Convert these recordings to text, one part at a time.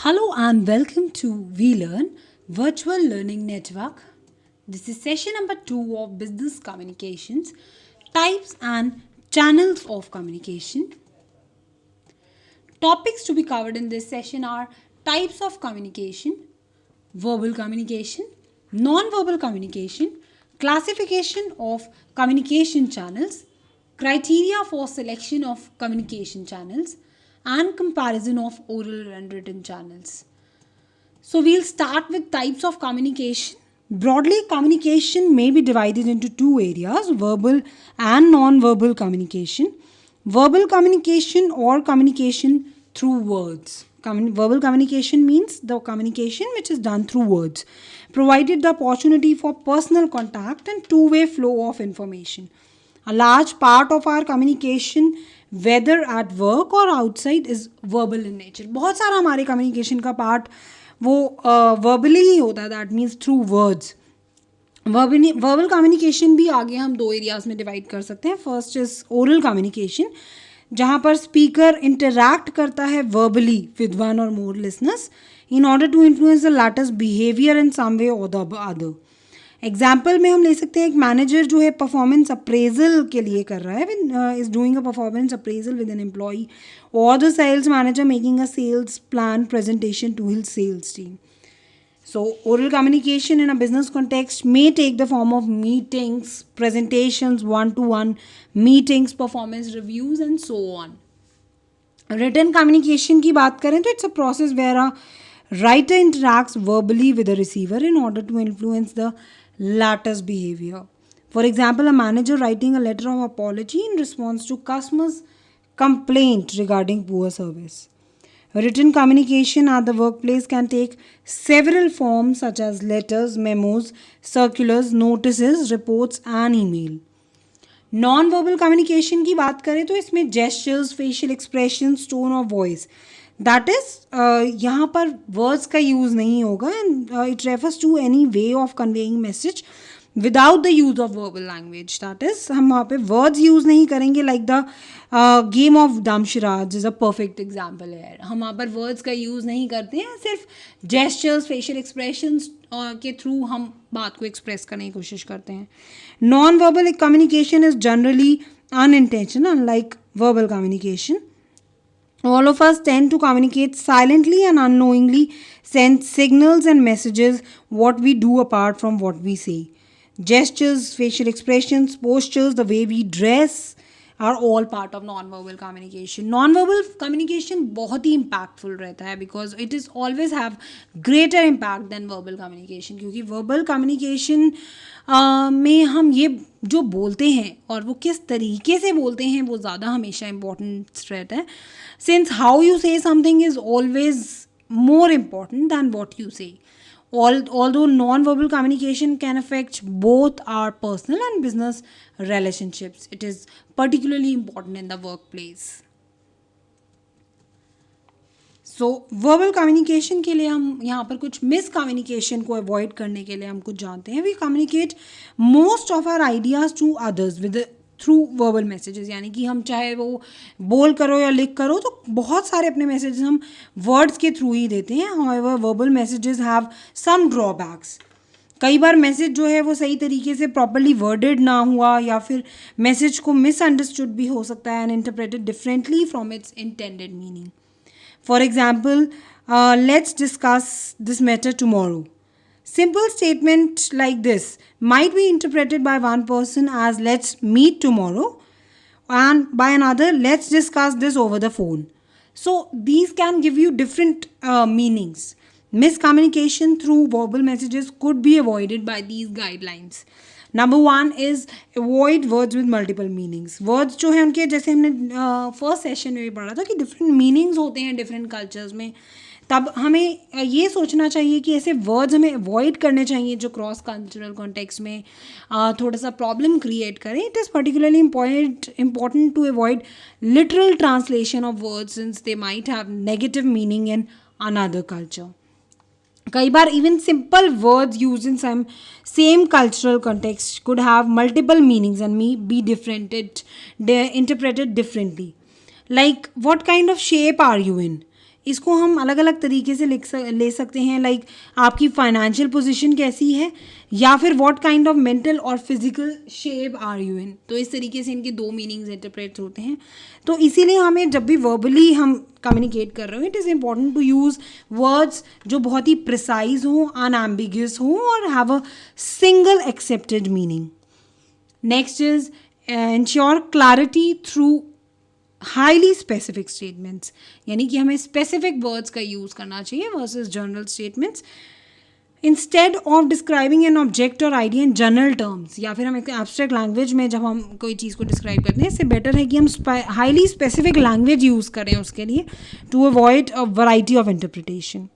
Hello and welcome to VLearn Virtual Learning Network. This is session number 2 of Business Communications, Types and Channels of Communication. Topics to be covered in this session are types of communication, verbal communication, non-verbal communication, classification of communication channels, criteria for selection of communication channels, and comparison of oral and unwritten channels. So we'll start with types of communication. Broadly, communication may be divided into two areas, verbal and non-verbal communication. Verbal communication or communication through words. Verbal communication means the communication which is done through words, provided the opportunity for personal contact and two-way flow of information. A large part of our communication, whether at work or outside, is verbal in nature. बहुत सारा हमारे communication का part वो verbally ही होता है, that means through words. Verbal communication भी आगे हम दो एरियाज में डिवाइड कर सकते हैं. फर्स्ट इज ओरल कम्युनिकेशन, जहाँ पर स्पीकर इंटरैक्ट करता है वर्बली विद वन और more listeners in order to influence the latter's behaviour in some way और द अदर. एग्जाम्पल में हम ले सकते हैं एक मैनेजर जो है परफॉर्मेंस अप्रेजल के लिए कर रहा है, is doing a performance appraisal with an employee, और the sales manager making a sales plan presentation to his sales team. So, oral communication in a business context may take the form of meetings, presentations, one-to-one meetings, performance reviews, and so on. Written communication की बात करें तो it's a process where a writer interacts verbally with the receiver in order to influence the latter's behavior. For example, a manager writing a letter of apology in response to customers' complaint regarding poor service. Written communication at the workplace can take several forms such as letters, memos, circulars, notices, reports and email. Non-verbal communication की बात करें तो इसमें gestures, facial expressions, tone of voice, that is यहाँ पर words का use नहीं होगा, and it refers to any way of conveying message without the use of verbal language. That is, हम वहाँ पे words use नहीं करेंगे, like the game of Damshiraj is a perfect example है. हम वहाँ पर words का use नहीं करते हैं, सिर्फ gestures, facial expressions के थ्रू हम बात को express करने की कोशिश करते हैं. Non-verbal communication is generally unintentional, unlike verbal communication. All of us tend to communicate silently and unknowingly, send signals and messages what we do apart from what we say. Gestures, facial expressions, postures, the way we dress are all part of non-verbal communication. Non-verbal communication बहुत ही impactful रहता है because it is always have greater impact than verbal communication, क्योंकि verbal communication में हम ये जो बोलते हैं और वो किस तरीके से बोलते हैं वो ज़्यादा हमेशा important रहता है, since how you say something is always more important than what you say. Although non-verbal communication can affect both our personal and business relationships, it is particularly important in the workplace. So verbal communication के लिए हम यहाँ पर कुछ miss communication को avoid करने के लिए हम कुछ जानते हैं. We communicate most of our ideas to others with through verbal messages, यानी कि हम चाहे वो बोल करो या लिख करो तो बहुत सारे अपने मैसेजेस हम वर्ड्स के थ्रू ही देते हैं. However verbal messages have some drawbacks. कई बार मैसेज जो है वो सही तरीके से प्रॉपरली वर्डेड ना हुआ या फिर मैसेज को मिसअंडरस्टूड भी हो सकता है and interpreted differently from its intended meaning. For example, let's discuss this matter tomorrow. Simple statement like this might be interpreted by one person as let's meet tomorrow, and by another, let's discuss this over the phone. So these can give you different meanings. Miscommunication through verbal messages could be avoided by these guidelines. Number 1 is avoid words with multiple meanings. Words जो हैं उनके, जैसे हमने first session में भी पढ़ा था कि डिफरेंट मीनिंग्स होते हैं डिफरेंट कल्चर्स में, तब हमें ये सोचना चाहिए कि ऐसे वर्ड्स हमें अवॉइड करने चाहिए जो क्रॉस कल्चरल कॉन्टेक्स्ट में थोड़ा सा प्रॉब्लम क्रिएट करें. It is particularly important to avoid literal translation of words since they might have negative meaning in another culture. कई बार even simple words used in some same cultural context could have multiple meanings and may be interpreted differently. Like, what kind of shape are you in? इसको हम अलग अलग तरीके से ले सकते हैं, लाइक आपकी फाइनेंशियल पोजीशन कैसी है, या फिर what kind of mental or physical shape are you in. तो इस तरीके से इनके दो मीनिंग्स इंटरप्रेट होते हैं। तो इसीलिए हमें जब भी वर्बली हम कम्युनिकेट कर रहे हो, it is important to use words जो बहुत ही प्रिसाइज हों, अनएम्बिगियस हों और have a single accepted meaning. Next is ensure clarity through highly specific statements, यानी कि हमें स्पेसिफिक वर्ड्स का यूज़ करना चाहिए versus general statements. Instead of describing an object or idea in general terms, या फिर हम एक एब्स्ट्रैक्ट लैंग्वेज में जब हम कोई चीज़ को डिस्क्राइब करते हैं, इससे बेटर है कि हम हाईली स्पेसिफिक लैंग्वेज यूज़ करें उसके लिए, to avoid a variety of interpretation.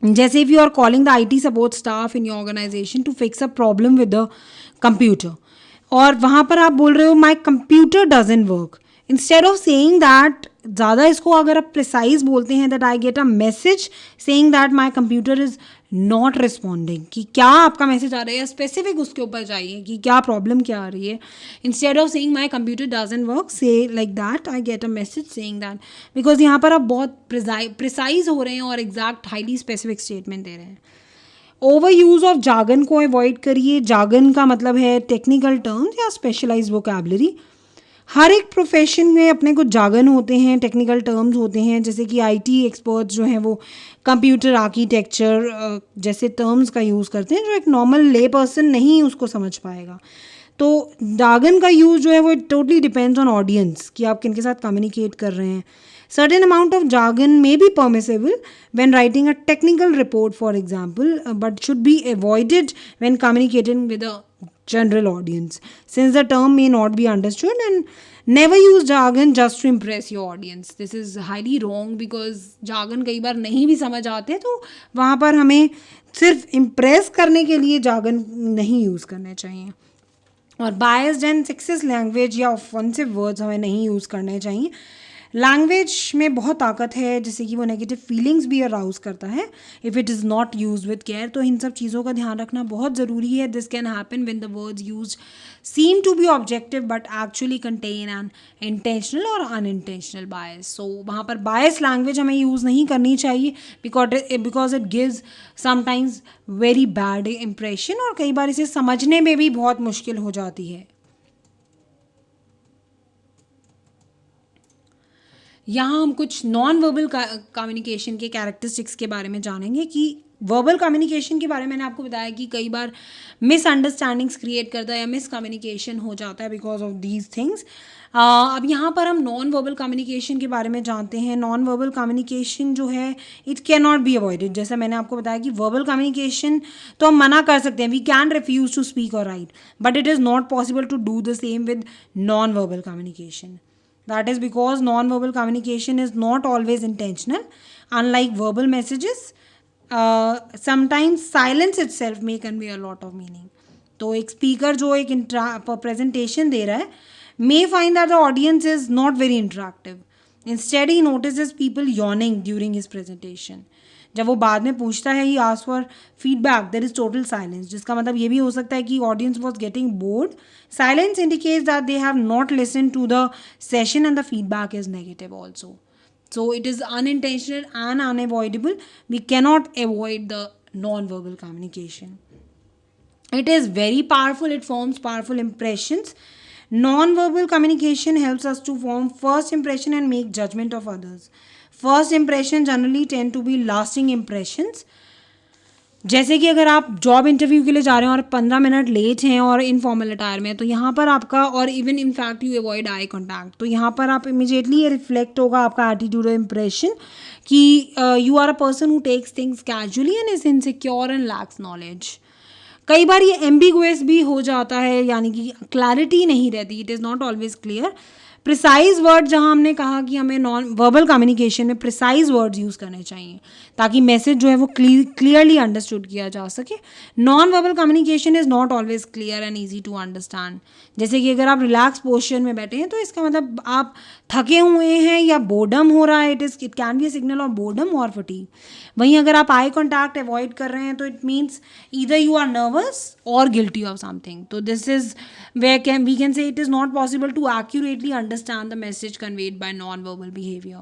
जैसे if you are calling the IT support staff in your organisation to fix a problem with the computer, और वहाँ पर आप बोल रहे हो my computer doesn't work, instead of saying that, ज़्यादा इसको अगर आप प्रिसाइज बोलते हैं that I get a message saying that my computer is not responding, कि क्या आपका मैसेज आ रहा है, या स्पेसिफिक उसके ऊपर चाहिए कि क्या प्रॉब्लम क्या आ रही है। Instead of saying my computer doesn't work, say like that I get a message saying that, because यहाँ पर आप बहुत प्रिसाइज हो रहे हैं और एग्जैक्ट हाईली स्पेसिफिक स्टेटमेंट दे रहे हैं। ओवर यूज़ ऑफ जार्गन को अवॉइड करिए। जार्गन का मतलब है टेक्निकल टर्म्स या स्पेशलाइज वोकैबलरी। हर एक प्रोफेशन में अपने कुछ जार्गन होते हैं, टेक्निकल टर्म्स होते हैं, जैसे कि IT एक्सपर्ट्स जो हैं वो कंप्यूटर आर्किटेक्चर जैसे टर्म्स का यूज़ करते हैं, जो एक नॉर्मल ले पर्सन नहीं उसको समझ पाएगा। तो जार्गन का यूज़ जो है वो टोटली डिपेंड्स ऑन ऑडियंस कि आप किन के साथ कम्युनिकेट कर रहे हैं। Certain amount of jargon may be permissible when writing a technical report, for example, but should be avoided when communicating with a general audience, since the term may not be understood. And never use jargon just to impress your audience. This is highly wrong because jargon कई बार नहीं भी समझ आते, तो वहाँ पर हमें सिर्फ impress करने के लिए jargon नहीं यूज़ करने चाहिए। और बायस्ड एंड सेक्सिस्ट लैंग्वेज या ऑफेंसिव वर्ड्स हमें नहीं यूज़ करने चाहिए। लैंग्वेज में बहुत ताकत है, जैसे कि वो नेगेटिव फीलिंग्स भी अराउज करता है if it is not use with care. तो इन सब चीज़ों का ध्यान रखना बहुत ज़रूरी है। This can happen when the words use seem to be objective but actually contain an intentional or unintentional bias. So वहाँ पर बायस लैंग्वेज हमें यूज़ नहीं करनी चाहिए because it gives sometimes very bad impression, और कई बार इसे समझने में भी बहुत मुश्किल हो जाती है। यहाँ हम कुछ नॉन वर्बल कम्युनिकेशन के कैरेक्टरिस्टिक्स के बारे में जानेंगे कि वर्बल कम्युनिकेशन के बारे में मैंने आपको बताया कि कई बार मिसअंडरस्टैंडिंग्स क्रिएट करता है या मिसकम्युनिकेशन हो जाता है बिकॉज ऑफ दीज थिंग्स। अब यहाँ पर हम नॉन वर्बल कम्युनिकेशन के बारे में जानते हैं। नॉन वर्बल कम्युनिकेशन जो है it can not be avoided. जैसा मैंने आपको बताया कि वर्बल कम्युनिकेशन तो हम मना कर सकते हैं, we can refuse to speak और write, but it is not possible to do the same with non verbal communication. That is because non-verbal communication is not always intentional. Unlike verbal messages, sometimes silence itself may convey a lot of meaning. तो एक speaker जो एक presentation दे रहा है may find that the audience is not very interactive. Instead, he notices people yawning during his presentation. जब वो बाद में पूछता है he ask for feedback, there is total silence, जिसका मतलब ये भी हो सकता है कि audience was getting bored. Silence indicates that they have not listen to the session and the feedback is negative also. So it is unintentional and unavoidable. We cannot avoid the non-verbal communication. It is very powerful. It forms powerful impressions. Non-verbal communication helps us to form first impression and make judgment of others. First impression generally tend to be lasting impressions. जैसे कि अगर आप job interview के लिए जा रहे हैं और 15 मिनट लेट हैं और इनफॉर्मल अटायर में, तो यहाँ पर आपका, और even in fact you avoid eye contact, तो यहाँ पर आप इमीडिएटली ये रिफ्लेक्ट होगा आपका एटीट्यूड और इम्प्रेशन कि you are a person who takes things casually and is insecure and lacks knowledge. कई बार ये एम्बिगुअस भी हो जाता है, यानी कि क्लैरिटी नहीं रहती, it is not always clear. Precise word, जहाँ हमने कहा कि हमें नॉन वर्बल कम्युनिकेशन में प्रिसाइज वर्ड्स यूज़ करने चाहिए ताकि मैसेज जो है वो क्लियरली अंडरस्टूड किया जा सके. Non verbal communication is not always clear and easy to understand. जैसे कि अगर आप रिलैक्स पोस्चर में बैठे हैं तो इसका मतलब आप थके हुए हैं या बोर्डम हो रहा है, it can be a signal of boredom और फटीग. वहीं अगर आप आई कॉन्टैक्ट अवॉइड कर रहे हैं तो it means either you are nervous or guilty of something. तो this is where we can say it is not possible to accurately understand the message conveyed by non-verbal behavior.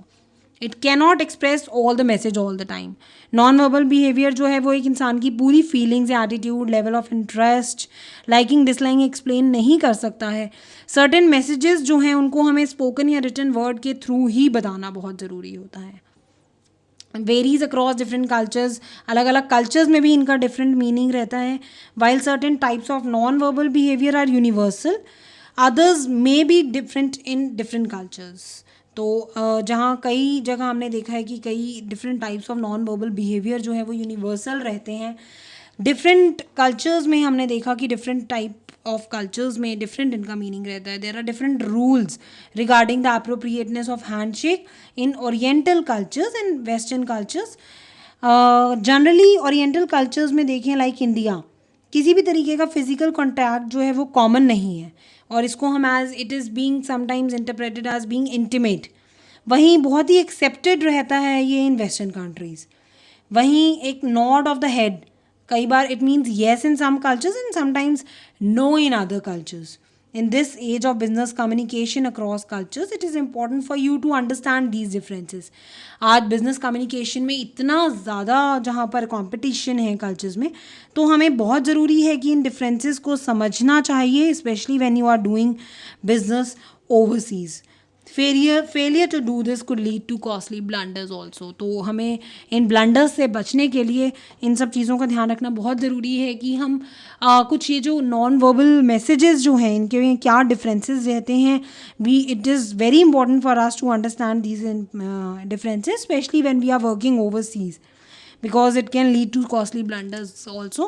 It cannot express all the message all the time. Non verbal behaviour जो है वो एक इंसान की पूरी feelings, attitude, level of interest, liking disliking explain नहीं कर सकता है. सर्टेन मैसेजेस जो हैं उनको हमें स्पोकन या रिटन वर्ड के थ्रू ही बताना बहुत ज़रूरी होता है. वेरीज अक्रॉस डिफरेंट कल्चर्स, अलग अलग कल्चर्स में भी इनका डिफरेंट मीनिंग रहता है. While certain types of non verbal behaviour are universal, others may be different in different cultures. तो जहाँ कई जगह हमने देखा है कि कई different types of non verbal behaviour जो है वो यूनिवर्सल रहते हैं. डिफरेंट कल्चर्स में हमने देखा कि डिफरेंट टाइप ऑफ कल्चर्स में डिफरेंट इनका मीनिंग रहता है. There are different rules regarding the appropriateness of handshake in oriental cultures and western cultures. Generally oriental cultures में देखें लाइक इंडिया, किसी भी तरीके का फिजिकल कॉन्टैक्ट जो है वो कॉमन नहीं है और इसको हम as it is being sometimes interpreted as being intimate. वहीं बहुत ही एक्सेप्टेड रहता है ये इन वेस्टर्न कंट्रीज़. वहीं एक नॉड ऑफ द हेड, कई बार it means yes in some cultures and sometimes no in other cultures. In this age of business communication across cultures, it is important for you to understand these differences. आज business communication में इतना ज़्यादा जहाँ पर competition है cultures में, तो हमें बहुत ज़रूरी है कि इन डिफरेंसेस को समझना चाहिए, specially when you are doing business overseas. Failure to do this could lead to costly blunders also. तो हमें इन ब्लंडर्स से बचने के लिए इन सब चीज़ों का ध्यान रखना बहुत ज़रूरी है कि हम कुछ ये जो नॉन वर्बल मैसेजेस जो हैं इनके में क्या डिफरेंसेस रहते हैं. It is very important for us to understand these differences, specially when we are working overseas, because it can lead to costly blunders also.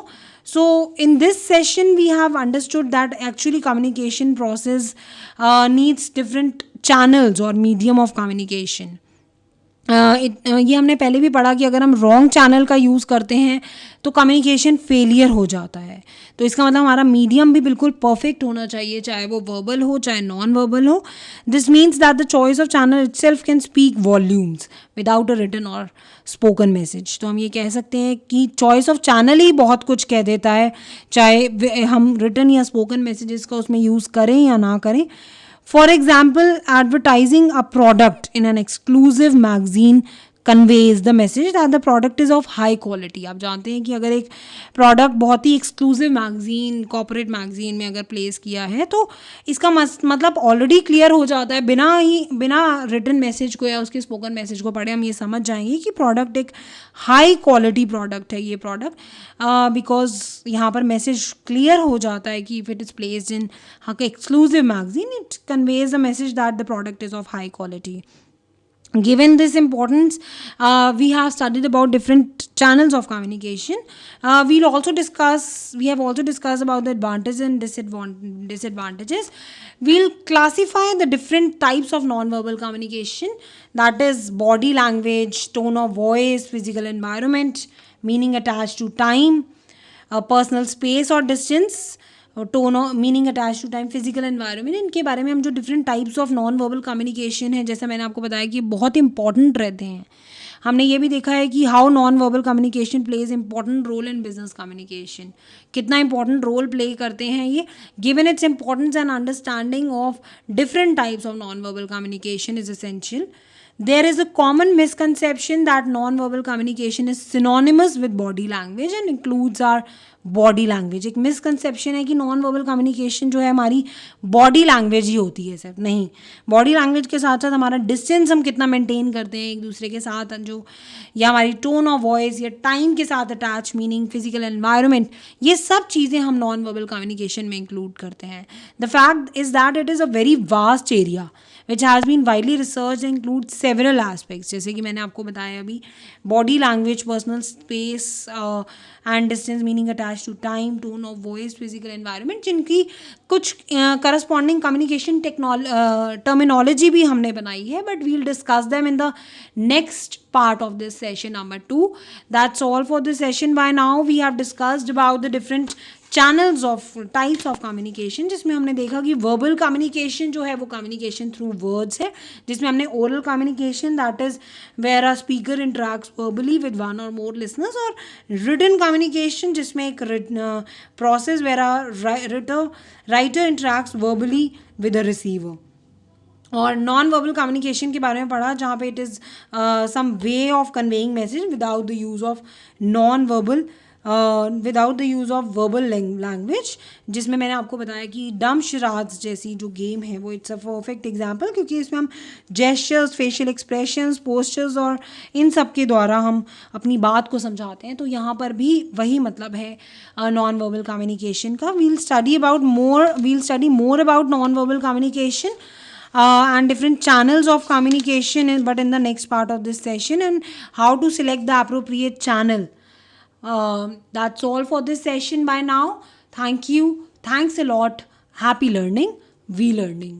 So in this session we have understood that actually communication process needs different channels or medium of communication. ये हमने पहले भी पढ़ा कि अगर हम wrong channel का use करते हैं तो कम्युनिकेशन फेलियर हो जाता है. तो इसका मतलब हमारा मीडियम भी बिल्कुल परफेक्ट होना चाहिए, चाहे वो वर्बल हो चाहे नॉन वर्बल हो. This means that the choice of channel itself can speak volumes without a written or spoken message. तो हम ये कह सकते हैं कि चॉइस ऑफ चैनल ही बहुत कुछ कह देता है, चाहे हम रिटन या स्पोकन मैसेजेस का उसमें यूज़ करें या ना करें. For example, advertising a product in an exclusive magazine conveys the message that the product is of high quality. आप जानते हैं कि अगर एक प्रोडक्ट बहुत ही एक्सक्लूसिव मैगजीन, कॉर्पोरेट मैगजीन में अगर प्लेस किया है तो इसका मतलब ऑलरेडी क्लियर हो जाता है. बिना रिटन मैसेज को या उसके स्पोकन मैसेज को पढ़े हम ये समझ जाएंगे कि प्रोडक्ट एक हाई क्वालिटी प्रोडक्ट है ये प्रोडक्ट, बिकॉज यहाँ पर मैसेज क्लियर हो जाता है कि if it is placed in exclusive magazine it conveys the message that the product is of high quality. Given this importance, we have studied about different channels of communication. We have also discussed about the advantages and disadvantages. We'll classify the different types of non-verbal communication, that is body language, tone of voice, physical environment, meaning attached to time, personal space or distance, tone of meaning attach to time, physical environment. इनके बारे में हम जो different types of non verbal communication है, जैसा मैंने आपको बताया कि बहुत इंपॉर्टेंट रहते हैं. हमने ये भी देखा है कि how non verbal communication plays important role in business communication. कितना इंपॉर्टेंट रोल प्ले करते हैं ये. Given its importance and understanding of different types of non verbal communication is essential. There is a common misconception that non-verbal communication is synonymous with body language and includes our body language. एक misconception है कि non-verbal communication जो है हमारी body language ही होती है. सिर्फ नहीं, body language के साथ साथ हमारा distance हम कितना maintain करते हैं एक दूसरे के साथ, जो या हमारी tone of voice या time के साथ attach, meaning physical environment, ये सब चीज़ें हम non-verbal communication में include करते हैं. The fact is that it is a very vast area which has been widely researched and includes several aspects. जैसे कि मैंने आपको बताया अभी, body language, personal space and distance, meaning attached to time, tone of voice, physical environment, जिनकी कुछ corresponding communication terminology भी हमने बनाई है, but we'll discuss them in the next part of this session number 2. That's all for this session. By now we have discussed about the different channels of types of communication, जिसमें हमने देखा कि verbal communication जो है वो communication through words है, जिसमें हमने oral communication that is where a speaker interacts verbally with one और मोर लिसनर्स, और रिटन कम्युनिकेशन जिसमें एक process where a writer interacts verbally with a receiver. और नॉन वर्बल कम्युनिकेशन के बारे में पढ़ा, जहाँ पे it is some way of conveying message without the use of non verbal without the use of verbal language, जिसमें मैंने आपको बताया कि डम शराज जैसी जो गेम है वो इट्स अ परफेक्ट एग्जाम्पल, क्योंकि इसमें हम जेस्चर्स, फेशियल एक्सप्रेशंस, पोस्चर्स और इन सब के द्वारा हम अपनी बात को समझाते हैं। तो यहाँ पर भी वही मतलब है नॉन वर्बल कम्युनिकेशन का। We'll study more about non verbal communication and different channels of communication, but in the next part of this session, and how to select the appropriate channel. That's all for this session by now. Thank you. Thanks a lot. Happy learning. We learning.